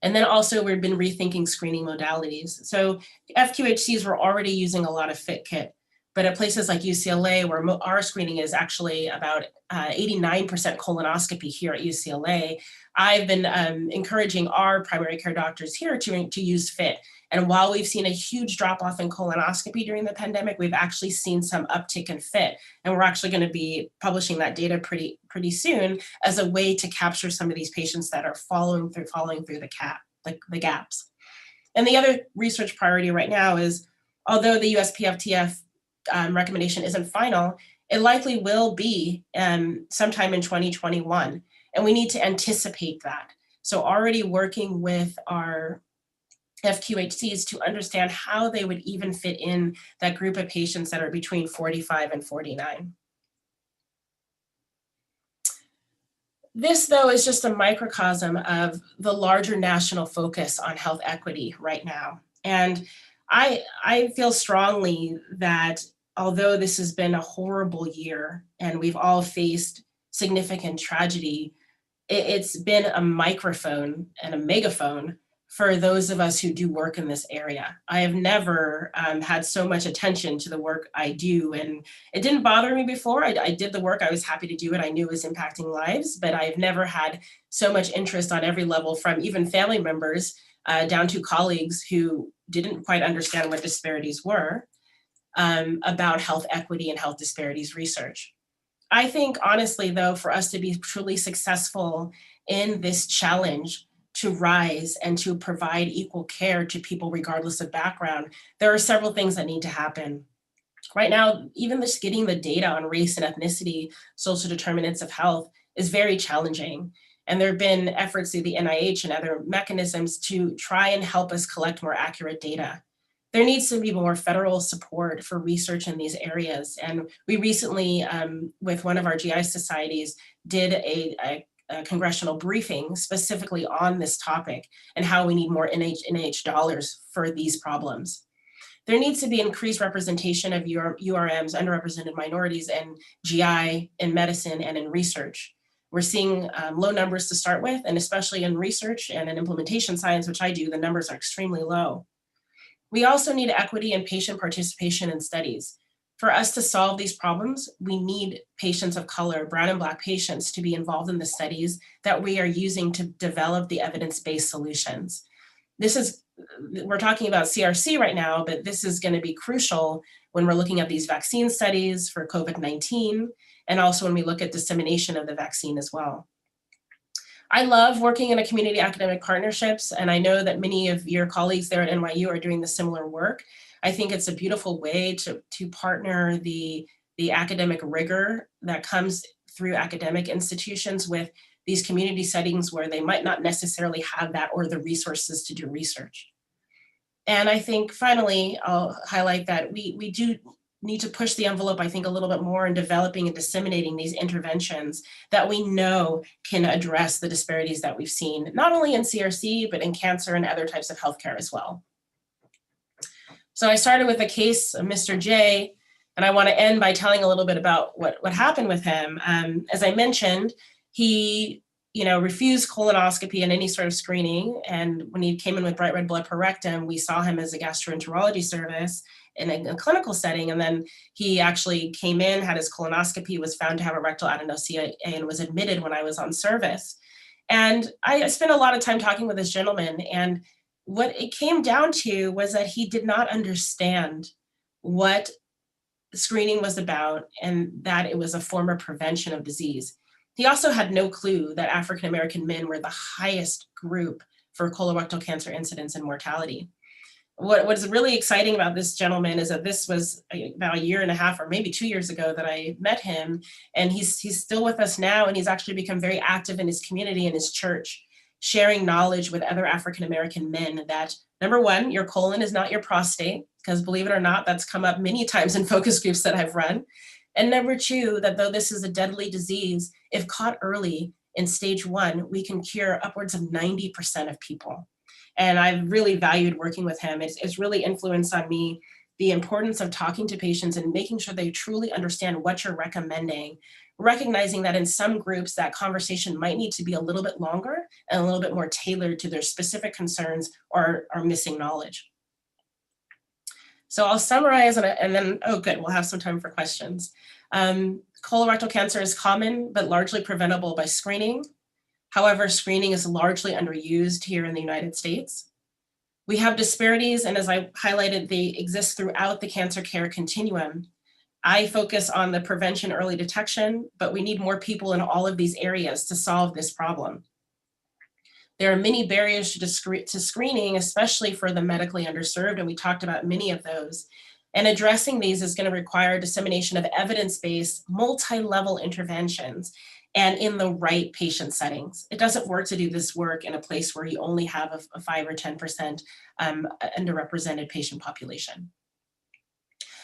And then also we've been rethinking screening modalities. So FQHCs were already using a lot of FIT kit, but at places like UCLA, where our screening is actually about 89% colonoscopy here at UCLA, I've been encouraging our primary care doctors here to use FIT. And while we've seen a huge drop off in colonoscopy during the pandemic, we've actually seen some uptick in FIT. And we're actually going to be publishing that data pretty soon as a way to capture some of these patients that are falling through the gaps. And the other research priority right now is, although the USPSTF recommendation isn't final, it likely will be sometime in 2021. And we need to anticipate that. So already working with our FQHCs to understand how they would even fit in that group of patients that are between 45 and 49. This, though, is just a microcosm of the larger national focus on health equity right now. And I feel strongly that although this has been a horrible year and we've all faced significant tragedy, it's been a microphone and a megaphone for those of us who do work in this area. I have never had so much attention to the work I do, and it didn't bother me before. I did the work, I was happy to do it. I knew it was impacting lives, but I've never had so much interest on every level, from even family members down to colleagues who didn't quite understand what disparities were, about health equity and health disparities research. I think honestly, though, for us to be truly successful in this challenge to rise and to provide equal care to people regardless of background, there are several things that need to happen. Right now, even just getting the data on race and ethnicity, social determinants of health, is very challenging. And there have been efforts through the NIH and other mechanisms to try and help us collect more accurate data. There needs to be more federal support for research in these areas. And we recently, with one of our GI societies, did a congressional briefing specifically on this topic and how we need more NIH dollars for these problems. There needs to be increased representation of URMs, underrepresented minorities, and GI in medicine and in research. We're seeing low numbers to start with, and especially in research and in implementation science, which I do, the numbers are extremely low. We also need equity and patient participation in studies. For us to solve these problems, we need patients of color, brown and Black patients, to be involved in the studies that we are using to develop the evidence-based solutions. We're talking about CRC right now, but this is going to be crucial when we're looking at these vaccine studies for COVID-19, and also when we look at dissemination of the vaccine as well. I love working in a community academic partnerships, and I know that many of your colleagues there at NYU are doing the similar work. I think it's a beautiful way to partner the academic rigor that comes through academic institutions with these community settings where they might not necessarily have that or the resources to do research. And I think finally, I'll highlight that we do need to push the envelope, I think, a little bit more in developing and disseminating these interventions that we know can address the disparities that we've seen, not only in CRC, but in cancer and other types of healthcare as well. So I started with a case of Mr. J, and I want to end by telling a little bit about what happened with him. As I mentioned, he refused colonoscopy and any sort of screening. And when he came in with bright red blood per rectum, we saw him as a gastroenterology service in a clinical setting. And then he actually came in, had his colonoscopy, was found to have a rectal adenocia, and was admitted when I was on service. And I spent a lot of time talking with this gentleman, and what it came down to was that he did not understand what screening was about and that it was a form of prevention of disease. He also had no clue that African-American men were the highest group for colorectal cancer incidence and mortality. What is really exciting about this gentleman is that this was about a year and a half or maybe 2 years ago that I met him, and he's still with us now, and he's actually become very active in his community and his church, sharing knowledge with other African-American men that, number one, your colon is not your prostate, because believe it or not, that's come up many times in focus groups that I've run. And number two, that though this is a deadly disease, if caught early in stage 1, we can cure upwards of 90% of people. And I've really valued working with him. It's really influenced on me the importance of talking to patients and making sure they truly understand what you're recommending, recognizing that in some groups that conversation might need to be a little bit longer and a little bit more tailored to their specific concerns or missing knowledge. So I'll summarize and then, oh good, we'll have some time for questions. Colorectal cancer is common, but largely preventable by screening. However, screening is largely underused here in the United States. We have disparities, and as I highlighted, they exist throughout the cancer care continuum. I focus on the prevention, early detection, but we need more people in all of these areas to solve this problem. There are many barriers to screening, especially for the medically underserved, and we talked about many of those. And addressing these is going to require dissemination of evidence-based, multi-level interventions and in the right patient settings. It doesn't work to do this work in a place where you only have a 5 or 10% underrepresented patient population.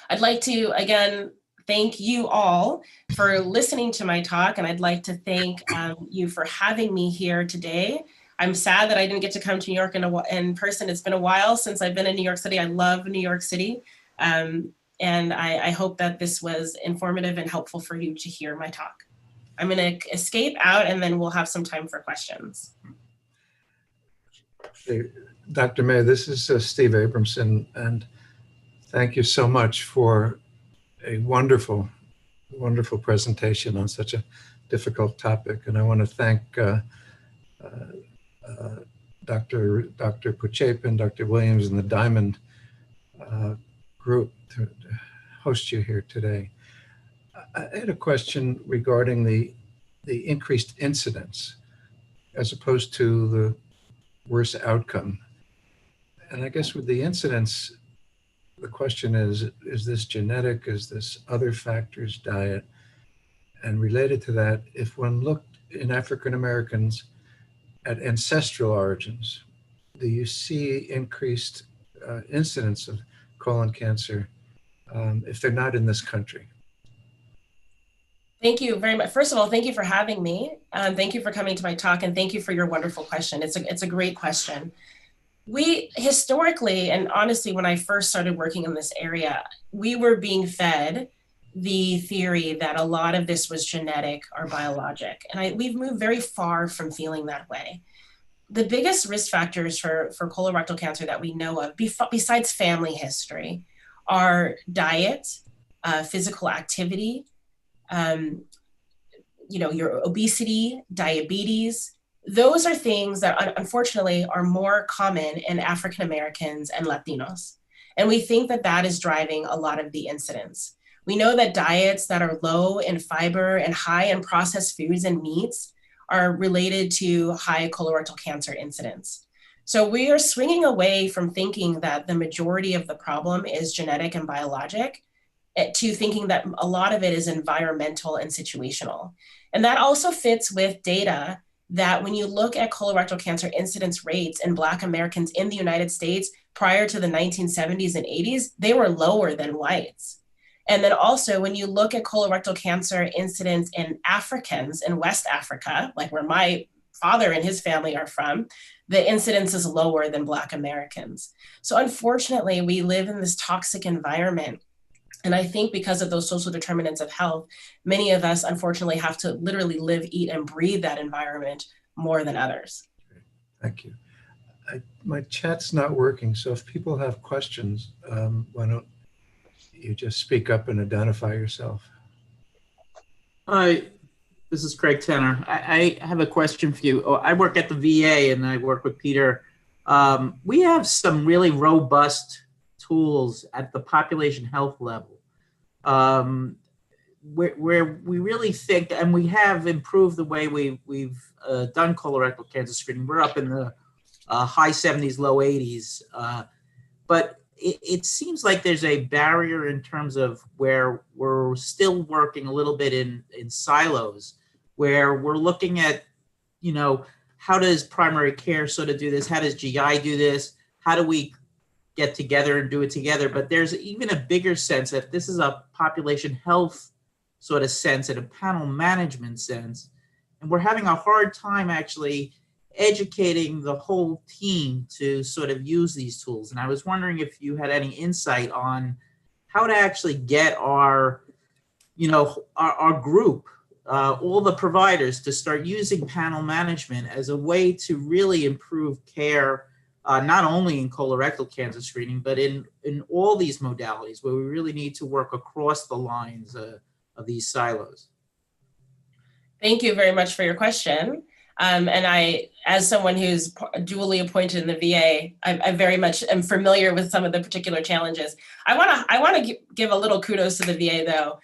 I'd like to, again, thank you all for listening to my talk, and I'd like to thank you for having me here today. I'm sad that I didn't get to come to New York in person. It's been a while since I've been in New York City. I love New York City. And I hope that this was informative and helpful for you to hear my talk. I'm going to escape out, and then we'll have some time for questions. Dr. May, this is Steve Abramson, and thank you so much for a wonderful, wonderful presentation on such a difficult topic. And I want to thank Dr. Pochapin, Dr. Williams, and the Diamond group to host you here today. I had a question regarding the increased incidence as opposed to the worse outcome. And I guess with the incidence, the question is this genetic? Is this other factors, diet? And related to that, if one looked in African Americans at ancestral origins, do you see increased incidence of colon cancer if they're not in this country? Thank you very much. First of all, thank you for having me. Thank you for coming to my talk, and thank you for your wonderful question. It's a great question. We historically, and honestly, when I first started working in this area, we were being fed the theory that a lot of this was genetic or biologic. And we've moved very far from feeling that way. The biggest risk factors for colorectal cancer that we know of, besides family history, are diet, physical activity, your obesity, diabetes. Those are things that unfortunately are more common in African Americans and Latinos. And we think that that is driving a lot of the incidence. We know that diets that are low in fiber and high in processed foods and meats are related to high colorectal cancer incidence. So we are swinging away from thinking that the majority of the problem is genetic and biologic to thinking that a lot of it is environmental and situational. And that also fits with data that when you look at colorectal cancer incidence rates in Black Americans in the United States prior to the 1970s and 80s, they were lower than whites. And then also when you look at colorectal cancer incidence in Africans in West Africa, like where my father and his family are from, the incidence is lower than Black Americans. So unfortunately, we live in this toxic environment. And I think because of those social determinants of health, many of us unfortunately have to literally live, eat, and breathe that environment more than others. Thank you. My chat's not working, so if people have questions, why don't you just speak up and identify yourself? Hi, this is Craig Tenner. I have a question for you. I work at the VA and I work with Peter. We have some really robust tools at the population health level where we really think, and we have improved the way we've done colorectal cancer screening. We're up in the high 70s, low 80s. But it seems like there's a barrier in terms of where we're still working a little bit in silos, where we're looking at, how does primary care sort of do this? How does GI do this? How do we get together and do it together? But there's even a bigger sense that this is a population health sort of sense and a panel management sense. And we're having a hard time actually educating the whole team to sort of use these tools. And I was wondering if you had any insight on how to actually get our group, all the providers, to start using panel management as a way to really improve care, not only in colorectal cancer screening, but in all these modalities where we really need to work across the lines of these silos. Thank you very much for your question. And I, as someone who's dually appointed in the VA, I very much am familiar with some of the particular challenges. I want to give a little kudos to the VA though.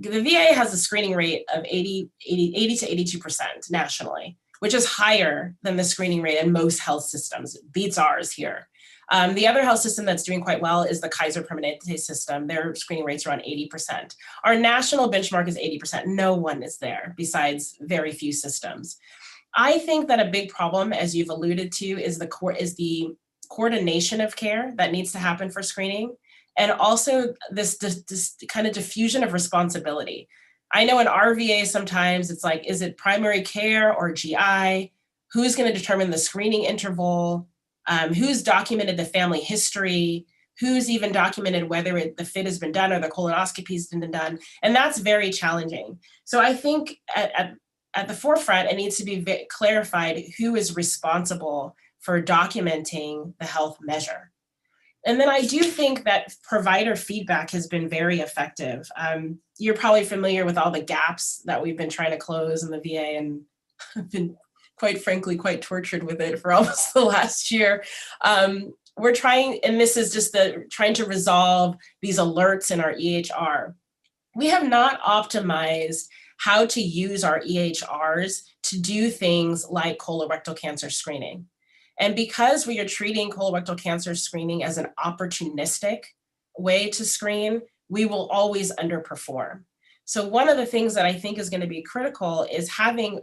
The VA has a screening rate of 80 to 82% nationally, which is higher than the screening rate in most health systems. It beats ours here. The other health system that's doing quite well is the Kaiser Permanente system. Their screening rates are around 80%. Our national benchmark is 80%. No one is there besides very few systems. I think that a big problem, as you've alluded to, is the coordination of care that needs to happen for screening, and also this kind of diffusion of responsibility. I know in our VA sometimes it's like, is it primary care or GI? Who's going to determine the screening interval? Who's documented the family history? Who's even documented whether the FIT has been done or the colonoscopy has been done? And that's very challenging. So I think at the forefront, it needs to be clarified who is responsible for documenting the health measure. And then I do think that provider feedback has been very effective. You're probably familiar with all the gaps that we've been trying to close in the VA, and I've been quite frankly quite tortured with it for almost the last year. We're trying, and this is just trying to resolve these alerts in our EHR. We have not optimized how to use our EHRs to do things like colorectal cancer screening. And because we are treating colorectal cancer screening as an opportunistic way to screen, we will always underperform. So one of the things that I think is going to be critical is having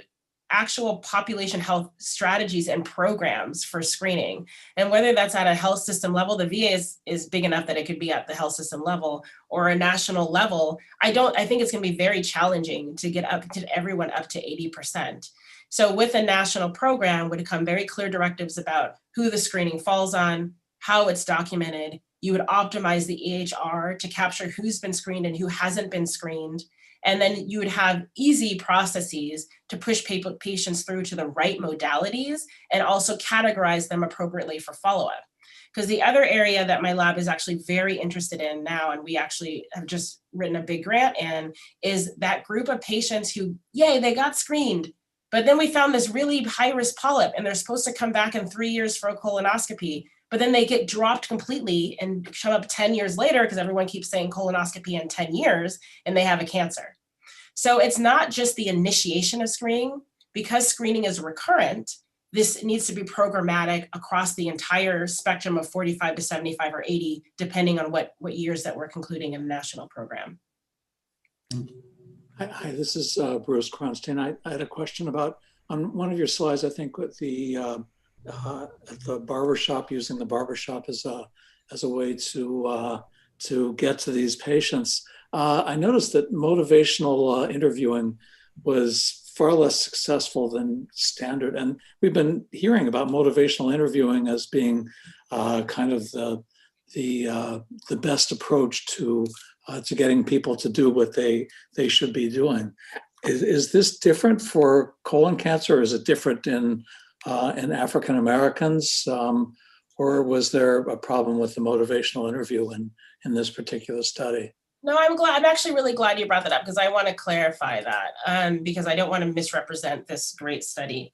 actual population health strategies and programs for screening. And whether that's at a health system level, the VA is big enough that it could be at the health system level, or a national level, I think it's going to be very challenging to get up to everyone up to 80%. So with a national program would come very clear directives about who the screening falls on, how it's documented. You would optimize the EHR to capture who's been screened and who hasn't been screened. And then you would have easy processes to push patients through to the right modalities and also categorize them appropriately for follow-up. Because the other area that my lab is actually very interested in now, and we actually have just written a big grant in, is that group of patients who, yay, they got screened, but then we found this really high-risk polyp and they're supposed to come back in 3 years for a colonoscopy, but then they get dropped completely and show up 10 years later because everyone keeps saying colonoscopy in 10 years and they have a cancer. So it's not just the initiation of screening. Because screening is recurrent, this needs to be programmatic across the entire spectrum of 45 to 75 or 80, depending on what years that we're concluding in the national program. Hi, this is Bruce Kronstein. I had a question about, on one of your slides, I think with the barbershop, using the barbershop as a way to get to these patients. I noticed that motivational interviewing was far less successful than standard. And we've been hearing about motivational interviewing as being kind of the best approach to getting people to do what they should be doing. Is this different for colon cancer? Or is it different in African Americans? Or was there a problem with the motivational interview in this particular study? No, I'm actually really glad you brought that up because I want to clarify that because I don't want to misrepresent this great study.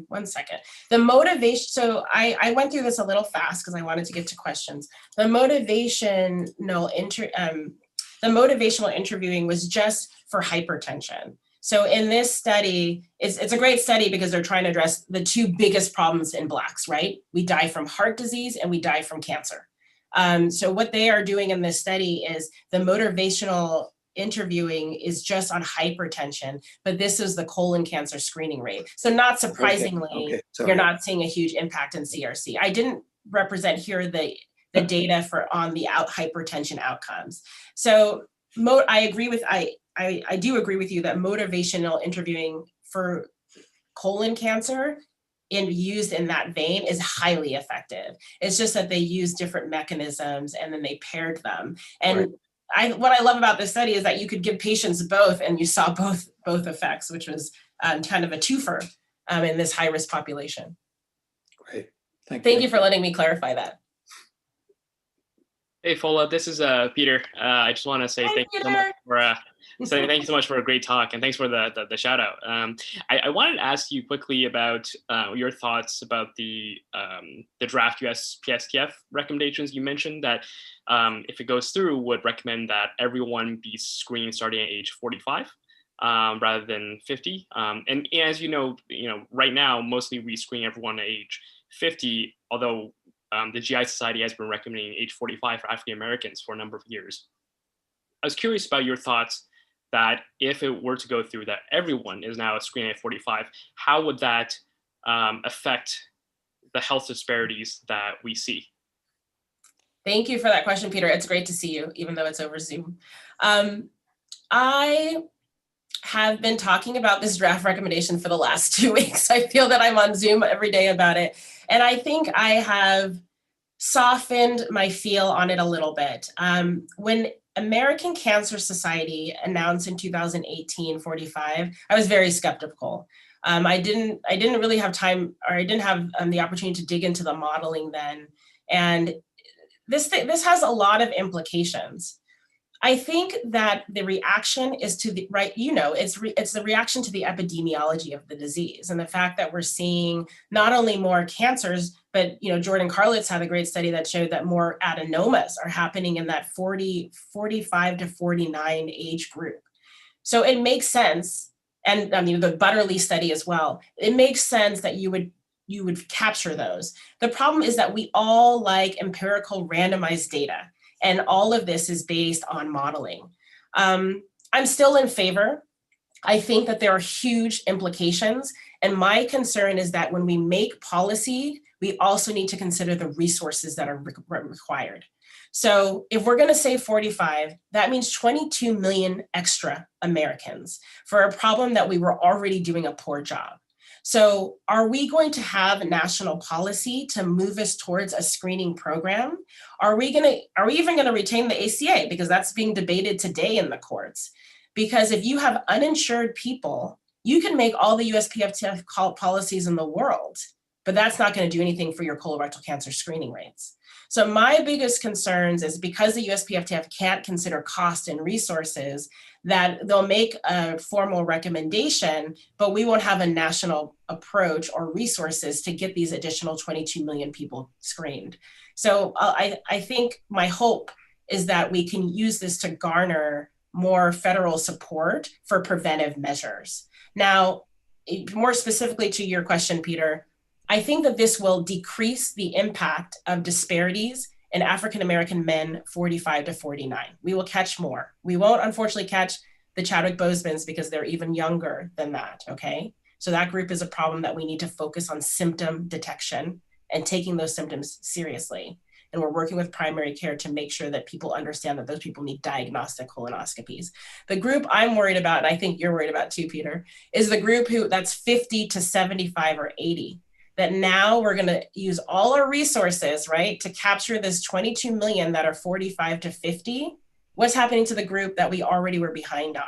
One second. The motivation, so I went through this a little fast because I wanted to get to questions. The motivational interviewing was just for hypertension. So in this study, it's a great study because they're trying to address the two biggest problems in Blacks, right? We die from heart disease and we die from cancer. So what they are doing in this study is the motivational interviewing is just on hypertension, but this is the colon cancer screening rate. So not surprisingly, you're not seeing a huge impact in CRC. I didn't represent here the data for on the hypertension outcomes. So I agree with, I do agree with you that motivational interviewing for colon cancer used in that vein is highly effective. It's just that they use different mechanisms and then they paired them. And right. What I love about this study is that you could give patients both and you saw both effects, which was kind of a twofer in this high risk population. Great, thank you for letting me clarify that. Hey Fola, this is Peter. I just want to say thank you so much for thank you so much for a great talk, and thanks for the shout out. I wanted to ask you quickly about your thoughts about the draft USPSTF recommendations. You mentioned that if it goes through, would recommend that everyone be screened starting at age 45 rather than 50. And as you know, right now mostly we screen everyone at age 50, although the GI Society has been recommending age 45 for African Americans for a number of years. I was curious about your thoughts that if it were to go through that everyone is now screened at 45, how would that affect the health disparities that we see? Thank you for that question, Peter. It's great to see you, even though it's over Zoom. I have been talking about this draft recommendation for the last 2 weeks. I feel that I'm on Zoom every day about it. And I think I have softened my feel on it a little bit. When American Cancer Society announced in 2018 45, I was very skeptical. I didn't really have time, or I didn't have the opportunity to dig into the modeling then. And this has a lot of implications. I think that the reaction is to the right, it's the reaction to the epidemiology of the disease and the fact that we're seeing not only more cancers, but Jordan Carlitz had a great study that showed that more adenomas are happening in that 45 to 49 age group. So it makes sense, and I mean the Butterly study as well, it makes sense that you would capture those. The problem is that we all like empirical randomized data, and all of this is based on modeling. I'm still in favor. I think that there are huge implications, and my concern is that when we make policy, we also need to consider the resources that are required. So if we're going to say 45, that means 22 million extra Americans for a problem that we were already doing a poor job. So are we going to have national policy to move us towards a screening program? Are we even going to retain the ACA? Because that's being debated today in the courts. Because if you have uninsured people, you can make all the USPSTF policies in the world, but that's not going to do anything for your colorectal cancer screening rates. So my biggest concerns is because the USPSTF can't consider cost and resources, that they'll make a formal recommendation, but we won't have a national approach or resources to get these additional 22 million people screened. So I think my hope is that we can use this to garner more federal support for preventive measures. Now, more specifically to your question, Peter, I think that this will decrease the impact of disparities in African-American men 45 to 49. We will catch more. We won't unfortunately catch the Chadwick Bosemans because they're even younger than that, okay? So that group is a problem that we need to focus on symptom detection and taking those symptoms seriously. And we're working with primary care to make sure that people understand that those people need diagnostic colonoscopies. The group I'm worried about, and I think you're worried about too, Peter, is the group that's 50 to 75 or 80. That now we're going to use all our resources, right, to capture this 22 million that are 45 to 50. What's happening to the group that we already were behind on?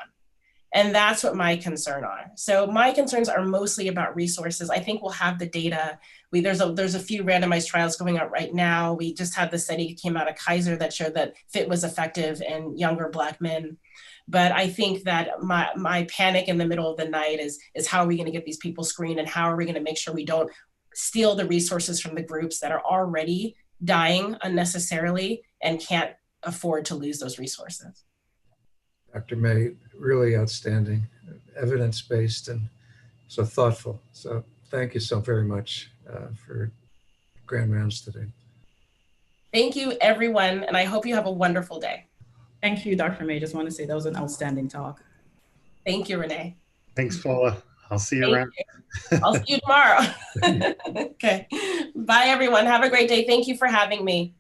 And that's what my concern are. So my concerns are mostly about resources. I think we'll have the data. There's a few randomized trials going on right now. We just had the study that came out of Kaiser that showed that FIT was effective in younger Black men. But I think that my panic in the middle of the night is how are we going to get these people screened, and how are we going to make sure we don't steal the resources from the groups that are already dying unnecessarily and can't afford to lose those resources. Dr. May, really outstanding, evidence-based and so thoughtful. So thank you so very much for Grand Rounds today. Thank you, everyone, and I hope you have a wonderful day. Thank you, Dr. May. Just want to say that was an outstanding talk. Thank you, Renee. Thanks, Paula. I'll see you around. I'll see you tomorrow. Okay. Bye, everyone. Have a great day. Thank you for having me.